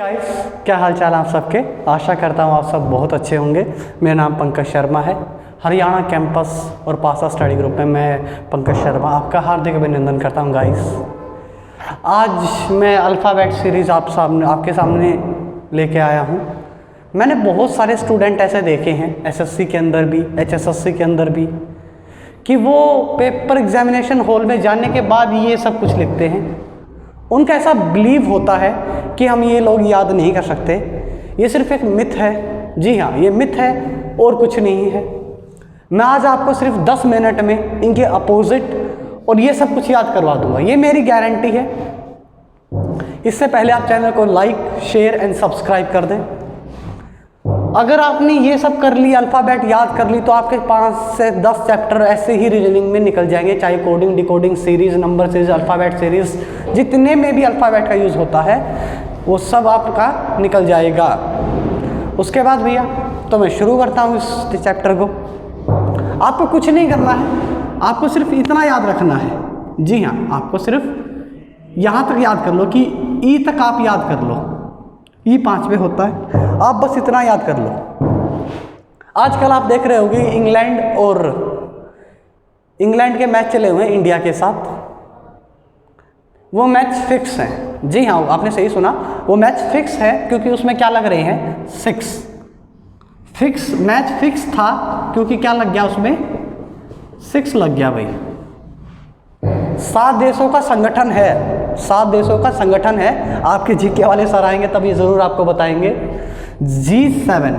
Guys, क्या हाल चाल आप सबके। आशा करता हूँ आप सब बहुत अच्छे होंगे। मेरा नाम पंकज शर्मा है। हरियाणा कैंपस और पासा स्टडी ग्रुप में मैं पंकज शर्मा आपका हार्दिक अभिनंदन करता हूँ। गाइस, आज मैं अल्फ़ाबेट सीरीज़ आपके सामने लेके आया हूँ। मैंने बहुत सारे स्टूडेंट ऐसे देखे हैं एसएससी के अंदर भी, एचएसएससी के अंदर भी, कि वो पेपर एग्जामिनेशन हॉल में जाने के बाद ये सब कुछ लिखते हैं। उनका ऐसा बिलीव होता है कि हम ये लोग याद नहीं कर सकते। ये सिर्फ एक मिथ है। जी हाँ, ये मिथ है और कुछ नहीं है। मैं आज आपको सिर्फ 10 मिनट में इनके अपोजिट और ये सब कुछ याद करवा दूंगा, ये मेरी गारंटी है। इससे पहले आप चैनल को लाइक, शेयर एंड सब्सक्राइब कर दें। अगर आपने ये सब कर ली, अल्फ़ाबेट याद कर ली, तो आपके 5 से 10 चैप्टर ऐसे ही रीजनिंग में निकल जाएंगे। चाहे coding, decoding series, number series, alphabet series, जितने में भी अल्फ़ाबेट का यूज़ होता है वो सब आपका निकल जाएगा। उसके बाद भैया तो मैं शुरू करता हूँ इस चैप्टर को। आपको कुछ नहीं करना है, आपको सिर्फ इतना याद रखना है। जी हाँ, आपको सिर्फ यहाँ तक याद कर लो कि ई तक आप याद कर लो। ई 5 पे होता है, आप बस इतना याद कर लो। आजकल आप देख रहे होंगे इंग्लैंड के मैच चले हुए हैं इंडिया के साथ। वो मैच फिक्स हैं। जी हाँ, आपने सही सुना, वो मैच फिक्स है क्योंकि उसमें क्या लग रहे हैं, 6 फिक्स। मैच फिक्स था क्योंकि क्या लग गया उसमें, 6 लग गया भाई। 7 देशों का संगठन है, 7 देशों का संगठन है। आपके जीके वाले सर आएंगे तब ये ज़रूर आपको बताएंगे। G7,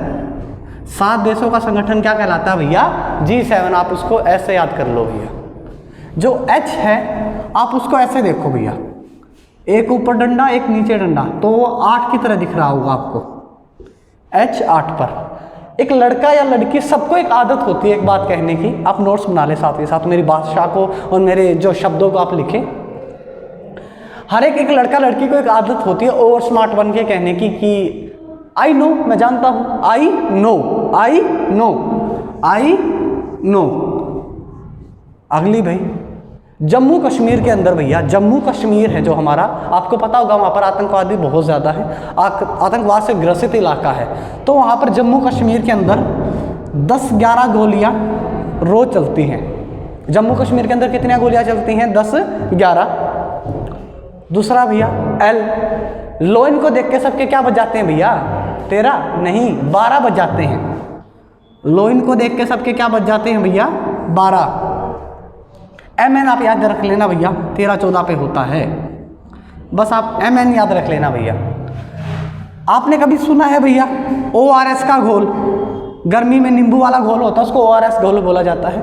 7 देशों का संगठन क्या कहलाता है भैया, G7। आप उसको ऐसे याद कर लो भैया। जो H है आप उसको ऐसे देखो भैया, एक ऊपर डंडा एक नीचे डंडा, तो वो 8 की तरह दिख रहा होगा आपको। H 8 पर। एक लड़का या लड़की, सबको एक आदत होती है एक बात कहने की। आप नोट्स बना ले साथ ही साथ, मेरी भाषा को और मेरे जो शब्दों को आप लिखें। हर एक लड़का लड़की को एक आदत होती है ओवर स्मार्ट बन के कहने की कि आई नो, मैं जानता हूँ, I know, I know, I know. अगली भाई, जम्मू कश्मीर के अंदर भैया, जम्मू कश्मीर है जो हमारा, आपको पता होगा वहाँ पर आतंकवादी बहुत ज़्यादा है, आतंकवाद से ग्रसित इलाका है। तो वहाँ पर जम्मू कश्मीर के अंदर 10-11 गोलियाँ रोज चलती हैं। जम्मू कश्मीर के अंदर कितनी गोलियाँ चलती हैं, 10-11। दूसरा भैया L, लो इनको देख के सबके क्या बज जाते हैं भैया, 13 नहीं 12 बज जाते हैं। लो इनको देख के सबके क्या बज जाते हैं भैया, 12। MN आप याद रख लेना भैया, 13-14 पे होता है। बस आप MN याद रख लेना भैया। आपने कभी सुना है भैया ORS का घोल, गर्मी में नींबू वाला घोल होता है, उसको ORS घोल बोला जाता है।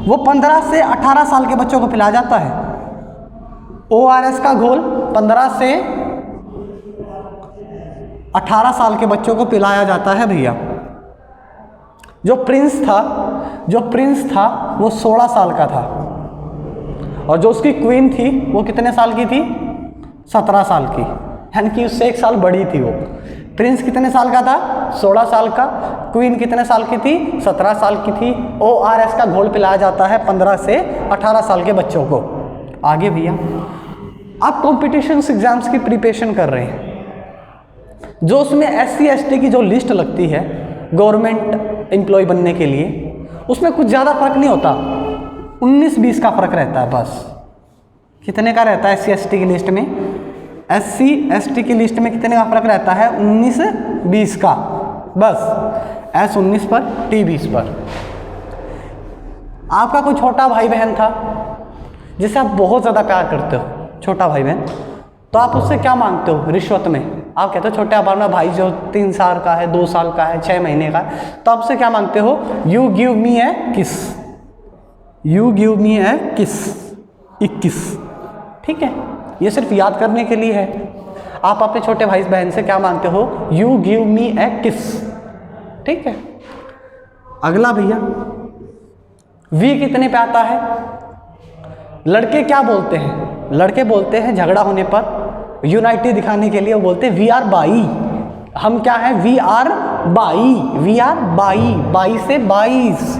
वो 15 से 18 साल के बच्चों को पिलाया जाता है। ORS का घोल 15 से 18 साल के बच्चों को पिलाया जाता है भैया। जो प्रिंस था वो 16 साल का था, और जो उसकी क्वीन थी वो कितने साल की थी, 17 साल की, यानी कि उससे 1 साल बड़ी थी वो। प्रिंस कितने साल का था, 16 साल का। क्वीन कितने साल की थी, 17 साल की थी। ORS का घोल पिलाया जाता है 15 से 18 साल के बच्चों को। आगे भैया, आप कॉम्पिटिशन एग्जाम्स की प्रिपरेशन कर रहे हैं, जो उसमें SC ST की जो लिस्ट लगती है गवर्नमेंट एम्प्लॉय बनने के लिए, उसमें कुछ ज़्यादा फर्क नहीं होता, 19-20 का फर्क रहता है बस। कितने का रहता है SC ST की लिस्ट में, SC ST की लिस्ट में कितने का फर्क रहता है, 19-20 का बस। S 19 पर, T 20 पर। आपका कोई छोटा भाई बहन था जिसे आप बहुत ज़्यादा प्यार करते हो, छोटा भाई बहन, तो आप उससे क्या मांगते हो रिश्वत में। आप कहते हो छोटे अपना भाई जो 3 साल का है, 2 साल का है, 6 महीने का है, तो आप उससे क्या मांगते हो, यू गिव मी ए किस, यू गिव मी ए किस, 21। ठीक है, ये सिर्फ याद करने के लिए है। आप अपने छोटे भाई बहन से क्या मांगते हो, यू गिव मी ए किस। ठीक है। अगला भैया, V कितने पे आता है, लड़के क्या बोलते हैं, लड़के बोलते हैं झगड़ा होने पर यूनाइटी दिखाने के लिए, वो बोलते हैं वी आर बाई। हम क्या है, we are by, we are by, 22 से 22।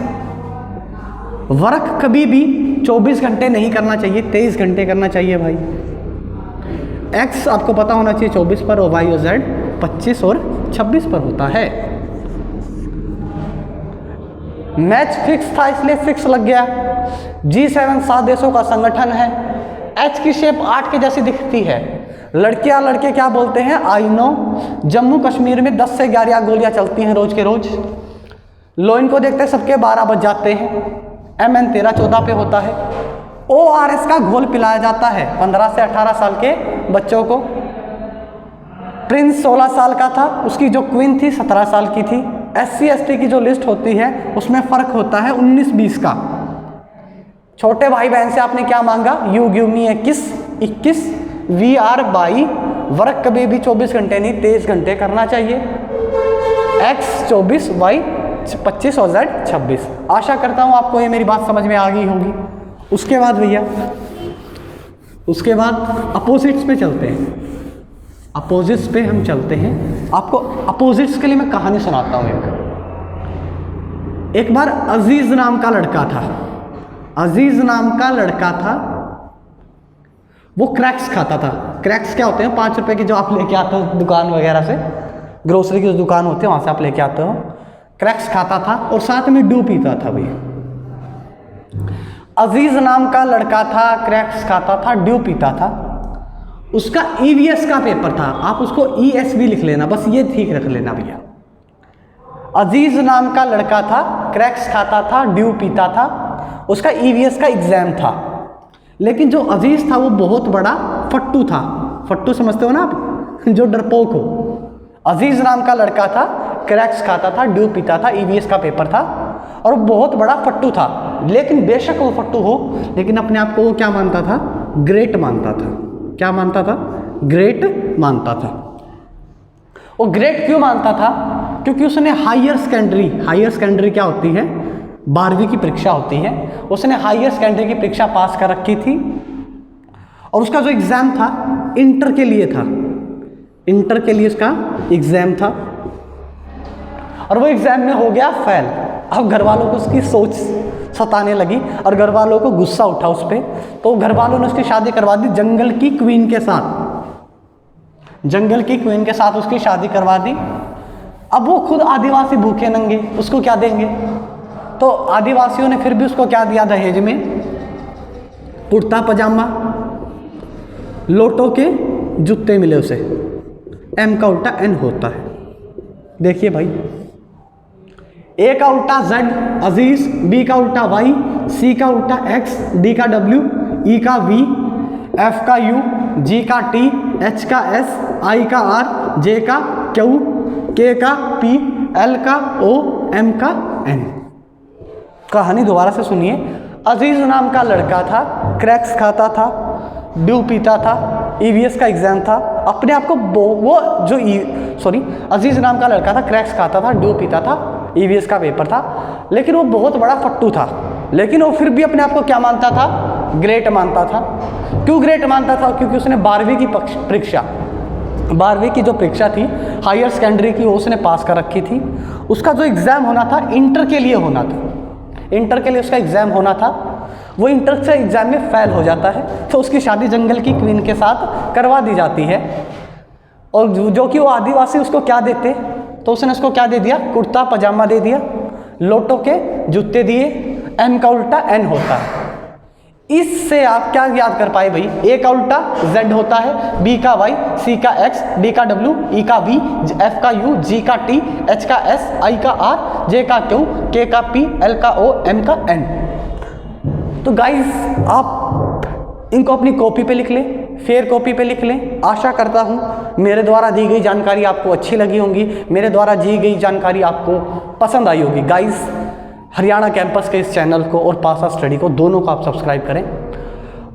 वर्क कभी भी 24 घंटे नहीं करना चाहिए, 23 घंटे करना चाहिए भाई। X आपको पता होना चाहिए 24 पर, और Y और Z 25 और 26 पर होता है। मैच फिक्स था इसलिए फिक्स लग गया। G7 7 देशों का संगठन है। H की शेप 8 के जैसी दिखती है। लड़कियां लड़के क्या बोलते हैं, आई नो। जम्मू कश्मीर में 10 से 11 गोलियां चलती हैं रोज के रोज। लोइन को देखते सबके 12 बज जाते हैं। MN 13-14 पे होता है। ORS का घोल पिलाया जाता है 15 से 18 साल के बच्चों को। प्रिंस 16 साल का था, उसकी जो क्वीन थी 17 साल की थी। SC ST की जो लिस्ट होती है उसमें फर्क होता है 19-20 का। छोटे भाई बहन से आपने क्या मांगा, you give me 21, VR by, work कभी भी 24 घंटे नहीं 23 घंटे करना चाहिए। X 24, Y 25 और Z 26। आशा करता हूँ आपको ये मेरी बात समझ में आ गई होगी। उसके बाद भैया, उसके बाद अपोजिट्स पे चलते हैं। अपोजिट्स पे हम चलते हैं। आपको अपोजिट्स के लिए मैं कहानी सुनाता हूँ। एक बार अजीज नाम का लड़का था। अजीज नाम का लड़का था, वो क्रैक्स खाता था। क्रैक्स क्या होते हैं, 5 रुपए के जो आप लेके आते हो दुकान वगैरह से, ग्रोसरी की जो दुकान होती है वहां से आप लेके आते हो। क्रैक्स खाता था और साथ में ड्यू पीता था भैया। अजीज नाम का लड़का था, क्रैक्स खाता था, ड्यू पीता था। उसका EVS का पेपर था, आप उसको ESV लिख लेना, बस ये ठीक रख लेना भैया। अजीज नाम का लड़का था, क्रैक्स खाता था, ड्यू पीता था, उसका EVS का एग्जाम था। लेकिन जो अजीज था वो बहुत बड़ा फट्टू था। फट्टू समझते हो ना आप, जो डरपोक हो। अजीज नाम का लड़का था, क्रैक्स खाता था, ड्यू पीता था, EVS का पेपर था और वो बहुत बड़ा फट्टू था। लेकिन बेशक वो फट्टू हो, लेकिन अपने आप को वो क्या मानता था, ग्रेट मानता था। क्या मानता था, ग्रेट मानता था। वो ग्रेट क्यों मानता था, क्योंकि उसने हायर सेकेंडरी क्या होती है, 12वीं की परीक्षा होती है, उसने हायर सेकेंडरी की परीक्षा पास कर रखी थी। और उसका जो एग्जाम था इंटर के लिए था, इंटर के लिए उसका एग्जाम था और वो एग्जाम में हो गया फेल। अब घर वालों को उसकी सोच सताने लगी और घर वालों को गुस्सा उठा उस पर, तो घर वालों ने उसकी शादी करवा दी जंगल की क्वीन के साथ। जंगल की क्वीन के साथ उसकी शादी करवा दी। अब वो खुद आदिवासी भूखे नंगे, उसको क्या देंगे, तो आदिवासियों ने फिर भी उसको क्या दिया दहेज में, कुर्ता पजामा, लोटो के जूते मिले उसे। M का उल्टा N होता है। देखिए भाई, A का उल्टा Z अजीज, B का उल्टा Y, C का उल्टा X, D का W, E का V, F का U, G का T, H का S, I का R, J का Q, K का P, L का O, M का N। कहानी दोबारा से सुनिए। अजीज नाम का लड़का था, क्रैक्स खाता था, ड्यू पीता था, EVS का एग्जाम था। अपने आप को अजीज नाम का लड़का था, क्रैक्स खाता था, ड्यू पीता था, EVS का पेपर था, लेकिन वो बहुत बड़ा फट्टू था। लेकिन वो फिर भी अपने आप को क्या मानता था, ग्रेट मानता था। क्यों ग्रेट मानता था, क्योंकि उसने 12वीं की परीक्षा, 12वीं की जो परीक्षा थी हायर सेकेंडरी की, वो उसने पास कर रखी थी। उसका जो एग्ज़ाम होना था इंटर के लिए होना था, इंटर के लिए उसका एग्ज़ाम होना था। वो इंटर से एग्ज़ाम में फेल हो जाता है, तो उसकी शादी जंगल की क्वीन के साथ करवा दी जाती है। और जो कि वो आदिवासी उसको क्या देते, तो उसने उसको क्या दे दिया, कुर्ता पजामा दे दिया, लोटो के जूते दिए। M का उल्टा N होता है। इससे आप क्या याद कर पाए भाई, A का उल्टा Z होता है, B का Y, C का X, D का W, E का V, F का U, G का T, H का S, I का R, J का Q, K का P, L का O, M का N। तो गाइस आप इनको अपनी कॉपी पे लिख लें, फेयर कॉपी पे लिख लें। आशा करता हूँ मेरे द्वारा दी गई जानकारी आपको अच्छी लगी होंगी, मेरे द्वारा दी गई जानकारी आपको पसंद आई होगी। गाइस हरियाणा कैंपस के इस चैनल को और पासा स्टडी को दोनों को आप सब्सक्राइब करें।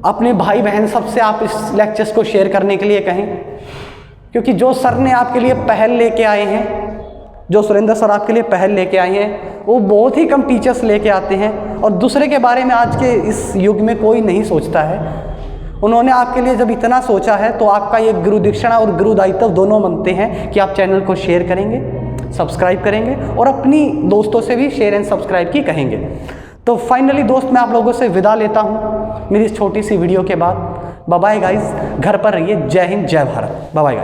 अपने भाई बहन सबसे आप इस लेक्चर्स को शेयर करने के लिए कहें, क्योंकि जो सर ने आपके लिए पहल लेके आए हैं, जो सुरेंद्र सर आपके लिए पहल लेके आए हैं, वो बहुत ही कम टीचर्स लेके आते हैं और दूसरे के बारे में आज के इस युग में कोई नहीं सोचता है। उन्होंने आपके लिए जब इतना सोचा है तो आपका ये गुरु दीक्षिणा और गुरु दायित्व दोनों बनते हैं कि आप चैनल को शेयर करेंगे, सब्सक्राइब करेंगे और अपनी दोस्तों से भी शेयर एंड सब्सक्राइब की कहेंगे। तो फाइनली दोस्त मैं आप लोगों से विदा लेता हूँ मेरी इस छोटी सी वीडियो के बाद। बाय बाय गाइस, घर पर रहिए। जय हिंद, जय भारत। Bye bye.